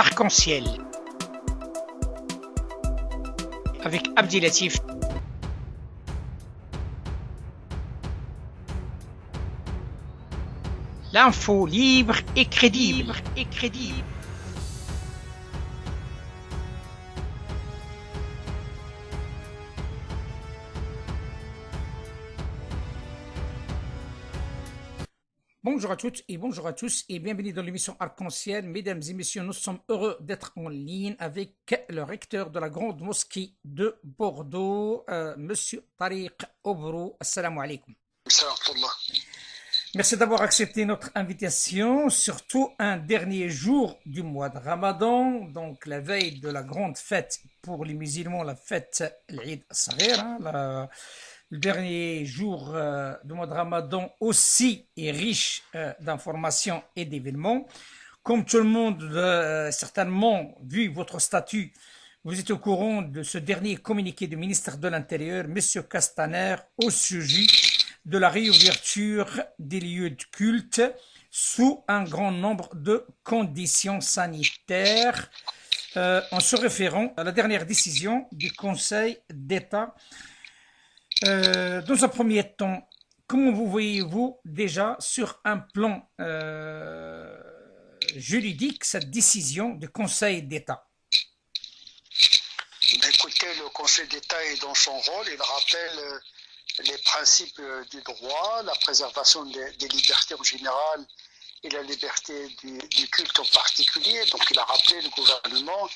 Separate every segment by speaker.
Speaker 1: Arc-en-ciel avec Abdilatif. L'info libre et crédible. Bonjour à toutes et bonjour à tous et bienvenue dans l'émission Arc-en-ciel. Mesdames et messieurs, nous sommes heureux d'être en ligne avec le recteur de la Grande Mosquée de Bordeaux, Monsieur Tariq Obrou. Assalamu alaikum. Merci d'avoir accepté notre invitation, surtout un dernier jour du mois de Ramadan, donc la veille de la grande fête pour les musulmans, la fête l'Eid Saghir, le dernier jour du mois de Ramadan aussi est riche d'informations et d'événements. Comme tout le monde certainement vu votre statut, vous êtes au courant de ce dernier communiqué du ministre de l'Intérieur, M. Castaner, au sujet de la réouverture des lieux de culte sous un grand nombre de conditions sanitaires, en se référant à la dernière décision du Conseil d'État. Dans un premier temps, comment vous voyez-vous déjà sur un plan juridique cette décision du Conseil d'État?
Speaker 2: Écoutez, le Conseil d'État est dans son rôle, il rappelle les principes du droit, la préservation des libertés en général et la liberté du culte en particulier. Donc il a rappelé le gouvernement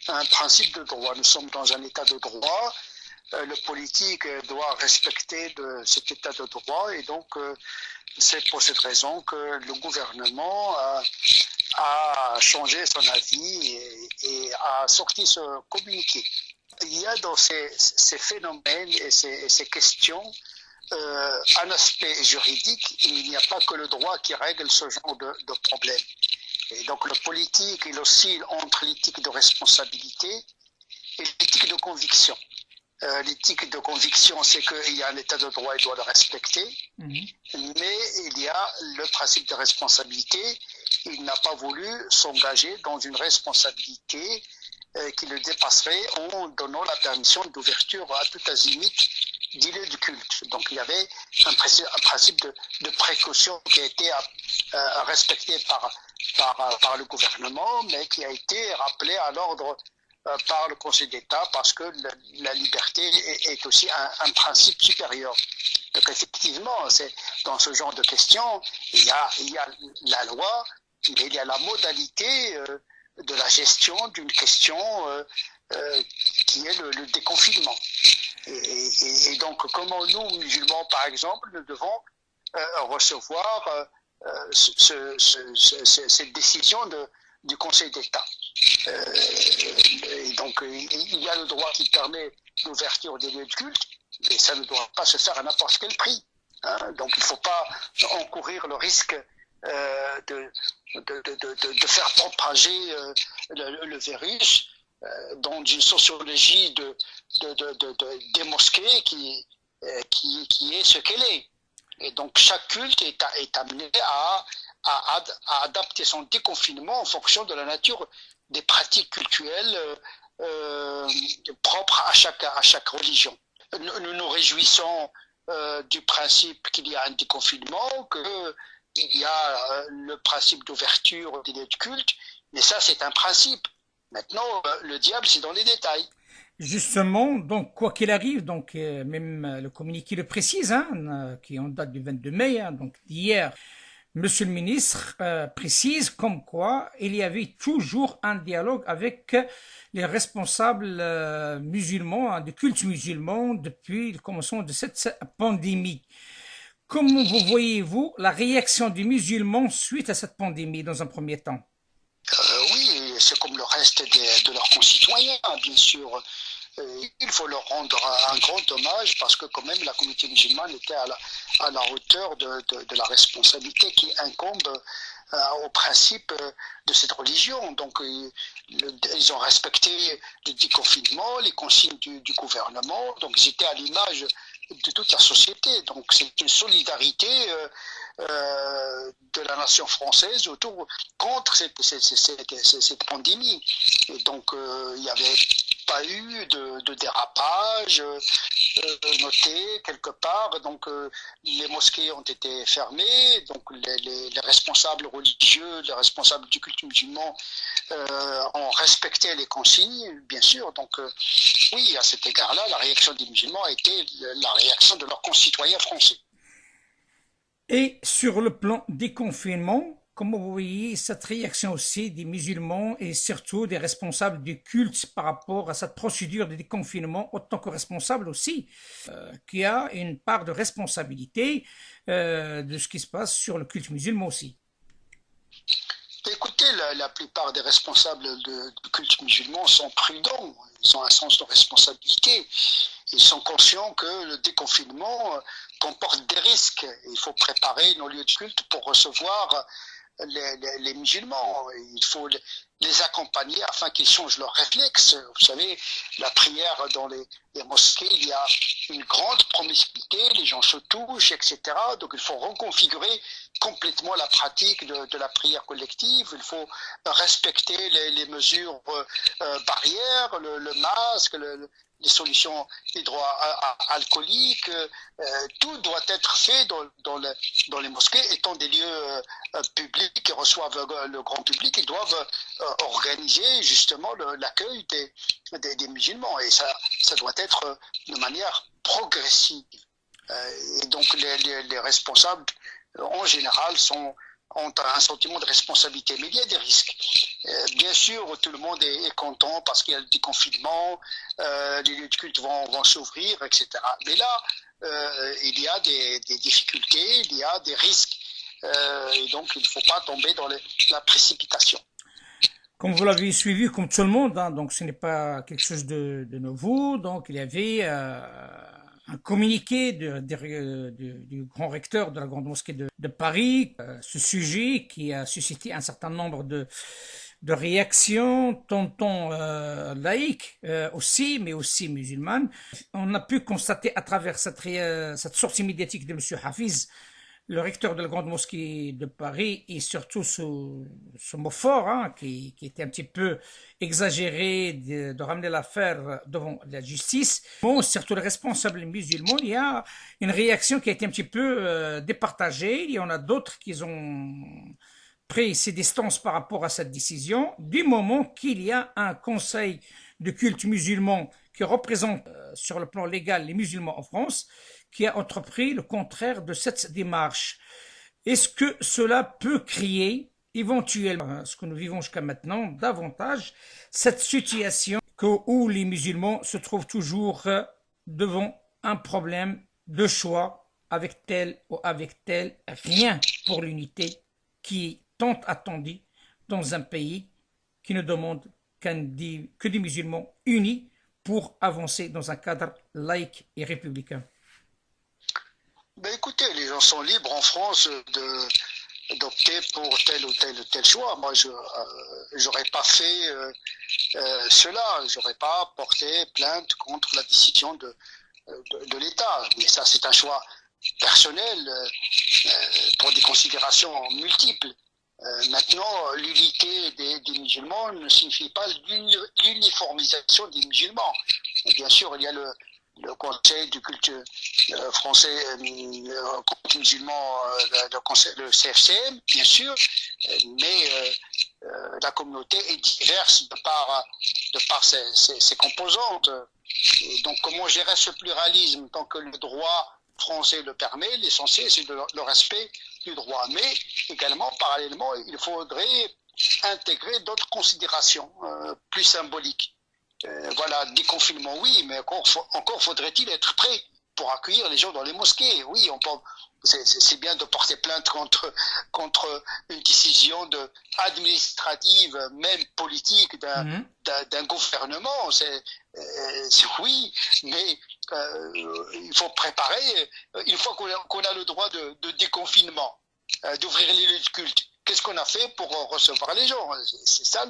Speaker 2: un principe de droit. Nous sommes dans un état de droit. Le politique doit respecter cet état de droit et donc c'est pour cette raison que le gouvernement a changé son avis et a sorti ce communiqué. Il y a dans ces phénomènes et ces questions un aspect juridique. Il n'y a pas que le droit qui règle ce genre de problème. Et donc le politique, il oscille entre l'éthique de responsabilité et l'éthique de conviction. L'éthique de conviction, c'est qu'il y a un état de droit, il doit le respecter. Mais il y a le principe de responsabilité. Il n'a pas voulu s'engager dans une responsabilité qui le dépasserait en donnant la permission d'ouverture à tout azimut des lieux de culte. Donc il y avait un principe de précaution qui a été respecté par le gouvernement, mais qui a été rappelé à l'ordre par le Conseil d'État parce que la liberté est aussi un principe supérieur. Donc effectivement, c'est dans ce genre de questions, il y a la loi, mais il y a la modalité de la gestion d'une question qui est le déconfinement. Et donc, comment nous, musulmans, par exemple, nous devons recevoir cette décision du Conseil d'État. Et donc, il y a le droit qui permet l'ouverture des lieux de culte, mais ça ne doit pas se faire à n'importe quel prix. Donc, il ne faut pas encourir le risque de faire propager le virus dans une sociologie des mosquées qui est ce qu'elle est. Et donc chaque culte est amené à adapter son déconfinement en fonction de la nature des pratiques cultuelles propres à chaque religion. Nous nous réjouissons du principe qu'il y a un déconfinement, qu'il y a le principe d'ouverture des lieux de culte, mais ça c'est un principe. Maintenant, le diable c'est dans les détails.
Speaker 1: Justement, donc quoi qu'il arrive, donc même le communiqué le précise, qui en date du 22 mai, donc d'hier, Monsieur le ministre précise comme quoi il y avait toujours un dialogue avec les responsables musulmans, des cultes musulmans depuis le commencement de cette pandémie. Comment vous voyez-vous la réaction des musulmans suite à cette pandémie dans un premier temps?
Speaker 2: Oui, c'est comme le reste de leurs concitoyens, bien sûr. Il faut leur rendre un grand hommage parce que quand même la communauté musulmane était à la hauteur de la responsabilité qui incombe au principe de cette religion. Donc ils ont respecté le déconfinement, les consignes du gouvernement, donc ils étaient à l'image de toute la société. Donc c'est une solidarité de la nation française contre cette pandémie. Et donc il n'y avait pas eu de dérapage noté quelque part. Donc les mosquées ont été fermées, donc les responsables religieux, les responsables du culte musulman ont respecté les consignes, bien sûr. Donc oui, à cet égard-là, la réaction des musulmans a été la réaction de leurs concitoyens français.
Speaker 1: Et sur le plan des confinements, comment vous voyez cette réaction aussi des musulmans et surtout des responsables du culte par rapport à cette procédure de déconfinement, autant que responsable aussi, qui a une part de responsabilité de ce qui se passe sur le culte musulman aussi?
Speaker 2: Écoutez, la plupart des responsables du culte musulman sont prudents, ils ont un sens de responsabilité, ils sont conscients que le déconfinement comporte des risques. Il faut préparer nos lieux de culte pour recevoir les musulmans. Il faut les accompagner afin qu'ils changent leurs réflexes. Vous savez, la prière dans les mosquées, il y a une grande promiscuité, les gens se touchent, etc. Donc il faut reconfigurer complètement la pratique de la prière collective. Il faut respecter les mesures barrières, le masque, les solutions hydroalcooliques. Tout doit être fait dans les mosquées, étant des lieux publics qui reçoivent le grand public. Ils doivent organiser justement l'accueil des musulmans, et ça doit être de manière progressive. Et donc les responsables en général ont un sentiment de responsabilité, mais il y a des risques. Bien sûr, tout le monde est content parce qu'il y a le déconfinement, les lieux de culte vont s'ouvrir, etc. Mais là, il y a des difficultés, il y a des risques, et donc il ne faut pas tomber dans la précipitation.
Speaker 1: Comme vous l'avez suivi, comme tout le monde, hein, donc ce n'est pas quelque chose de nouveau. Donc il y avait un communiqué du grand recteur de la Grande Mosquée de Paris, ce sujet qui a suscité un certain nombre de réactions, tantôt laïques aussi, mais aussi musulmanes. On a pu constater à travers cette sortie médiatique de M. Hafiz, le recteur de la Grande Mosquée de Paris, et surtout ce mot fort, hein, qui était un petit peu exagéré de ramener l'affaire devant la justice. Bon, surtout les responsables musulmans, il y a une réaction qui a été un petit peu départagée. Il y en a d'autres qui ont pris ses distances par rapport à cette décision, du moment qu'il y a un conseil de culte musulman qui représente sur le plan légal les musulmans en France, qui a entrepris le contraire de cette démarche. Est-ce que cela peut créer éventuellement, ce que nous vivons jusqu'à maintenant, davantage cette situation où les musulmans se trouvent toujours devant un problème de choix avec tel ou avec tel, rien pour l'unité qui est tant attendue dans un pays qui ne demande que des musulmans unis pour avancer dans un cadre laïque et républicain?
Speaker 2: Ben écoutez, les gens sont libres en France d'opter pour tel ou tel choix. Moi, je n'aurais pas fait cela. Je n'aurais pas porté plainte contre la décision de l'État. Mais ça, c'est un choix personnel pour des considérations multiples. Maintenant, l'unité des musulmans ne signifie pas l'uniformisation des musulmans. Bien sûr, il y a le Conseil du culte français musulman, le CFCM, bien sûr, mais la communauté est diverse de par ses composantes. Et donc, comment gérer ce pluralisme tant que le droit français le permet? L'essentiel, c'est le respect du droit. Mais également, parallèlement, il faudrait intégrer d'autres considérations plus symboliques. Voilà, déconfinement, oui, mais encore faudrait-il être prêt pour accueillir les gens dans les mosquées. Oui, c'est bien de porter plainte contre une décision administrative, même politique, d'un gouvernement. Oui, mais il faut préparer, une fois qu'on a le droit de déconfinement, d'ouvrir les lieux de culte. qu'est-ce qu'on a fait pour recevoir les gens? C'est ça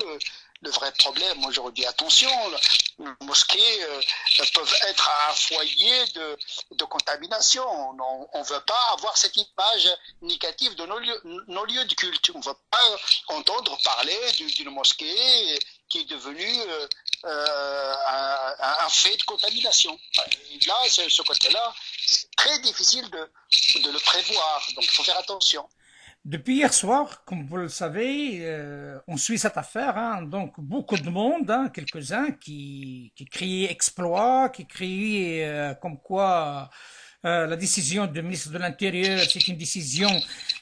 Speaker 2: le vrai problème aujourd'hui. Attention, les mosquées peuvent être un foyer de contamination. On ne veut pas avoir cette image négative de nos lieux de culte. On ne veut pas entendre parler d'une mosquée qui est devenue un fait de contamination. Et là, ce côté-là, c'est très difficile de le prévoir. Donc, il faut faire attention.
Speaker 1: Depuis hier soir, comme vous le savez, on suit cette affaire, hein, donc beaucoup de monde, hein, quelques-uns qui criaient exploit, qui criaient comme quoi la décision du ministre de l'Intérieur, c'est une décision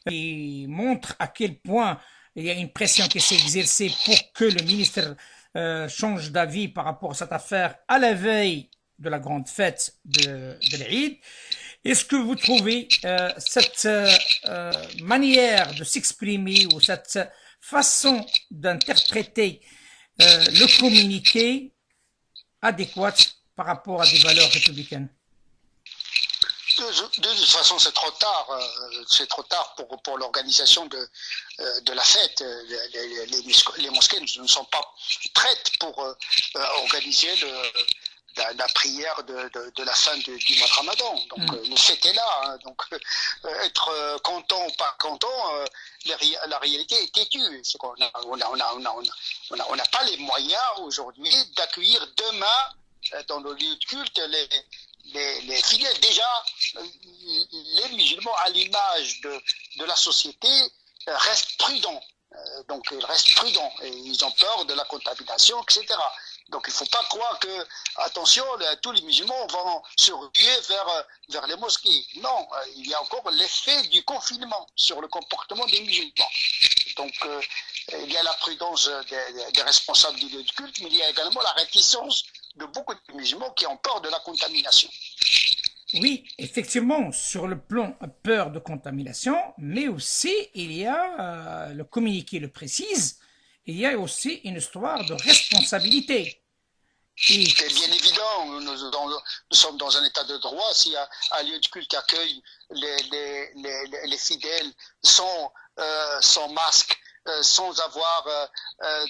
Speaker 1: qui montre à quel point il y a une pression qui s'est exercée pour que le ministre change d'avis par rapport à cette affaire à la veille de la grande fête de l'Eid. Est-ce que vous trouvez cette manière de s'exprimer ou cette façon d'interpréter le communiqué adéquate par rapport à des valeurs républicaines?
Speaker 2: De toute façon, c'est trop tard. C'est trop tard pour l'organisation de la fête. Les mosquées ne sont pas prêtes pour organiser la prière de la fin du mois de Ramadan. Donc le fait est là. Hein. Donc être content ou pas content, la réalité est têtue. C'est qu'on n'a pas les moyens aujourd'hui d'accueillir demain dans nos lieux de culte les fidèles. Déjà, les musulmans, à l'image de la société, restent prudents. Donc ils restent prudents et ils ont peur de la contamination, etc. Donc il ne faut pas croire que, attention, tous les musulmans vont se ruer vers les mosquées. Non, il y a encore l'effet du confinement sur le comportement des musulmans. Donc il y a la prudence des responsables du lieu de culte, mais il y a également la réticence de beaucoup de musulmans qui ont peur de la contamination.
Speaker 1: Oui, effectivement, sur le plan peur de contamination, mais aussi il y a, le communiqué le précise, il y a aussi une histoire de responsabilité.
Speaker 2: C'est bien évident, nous sommes dans un état de droit. S'il y a un lieu de culte qui accueille les fidèles sans masque, sans avoir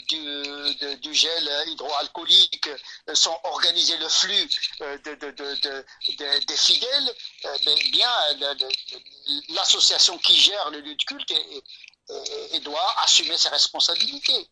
Speaker 2: du gel hydroalcoolique, sans organiser le flux des fidèles, bien l'association qui gère le lieu de culte et doit assumer ses responsabilités.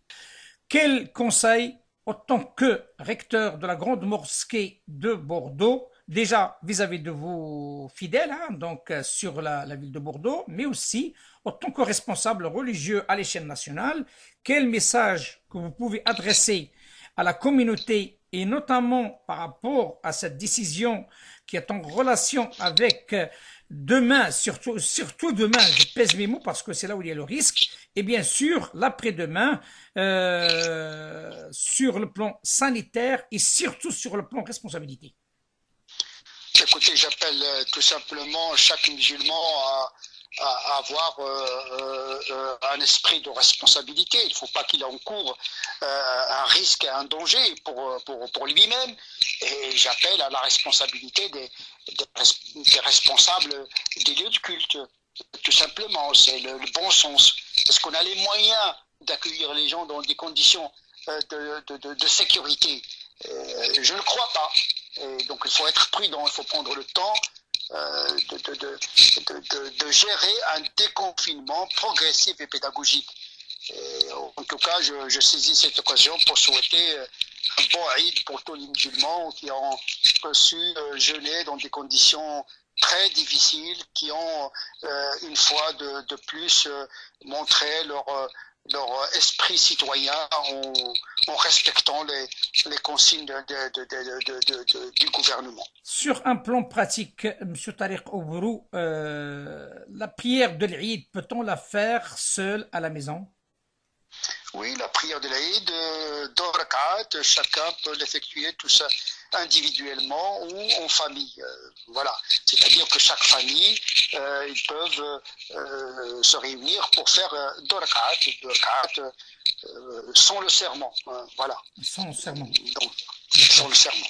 Speaker 1: Quel conseil, autant que recteur de la grande mosquée de Bordeaux, déjà vis-à-vis de vos fidèles, hein, donc sur la ville de Bordeaux, mais aussi autant que responsable religieux à l'échelle nationale, quel message que vous pouvez adresser à la communauté et notamment par rapport à cette décision qui est en relation avec demain, surtout demain, je pèse mes mots parce que c'est là où il y a le risque, et bien sûr l'après-demain sur le plan sanitaire et surtout sur le plan responsabilité.
Speaker 2: Écoutez, j'appelle tout simplement chaque musulman à avoir un esprit de responsabilité. Il ne faut pas qu'il encourt un risque, un danger pour lui-même. Et j'appelle à la responsabilité des responsables des lieux de culte. Tout simplement, c'est le bon sens. Est-ce qu'on a les moyens d'accueillir les gens dans des conditions de sécurité? Je ne crois pas. Et donc il faut être prudent, il faut prendre le temps de gérer un déconfinement progressif et pédagogique. Et en tout cas, je saisis cette occasion pour souhaiter un bon Eid pour tous les musulmans qui ont reçu jeûner dans des conditions très difficiles, qui ont une fois de plus montré leur esprit citoyen en respectant les consignes du gouvernement.
Speaker 1: Sur un plan pratique, M. Tariq Oubrou, la prière de l'Eid, peut-on la faire seule à la maison?
Speaker 2: Oui, la prière de l'Eid, deux rak'at, chacun peut l'effectuer tout ça individuellement ou en famille. Voilà, c'est-à-dire que chaque famille, ils peuvent se réunir pour faire deux rak'at, sans le serment. Voilà.
Speaker 1: Sans le serment.
Speaker 2: Donc, sans le serment.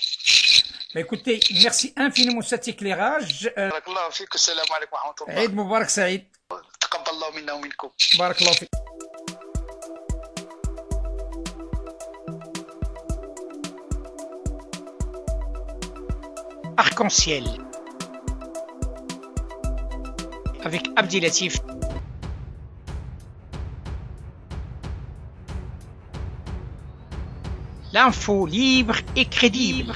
Speaker 1: Bah écoutez, merci infiniment de cet éclairage.
Speaker 2: Barakallahu fik, assalamu alaikum wa rahmatullah.
Speaker 1: Eid Mubarak Saïd.
Speaker 2: Taqabbalallahu minna wa minkum.
Speaker 1: Barakallahu fik. Arc-en-ciel avec Abdelatif. L'info libre et crédible.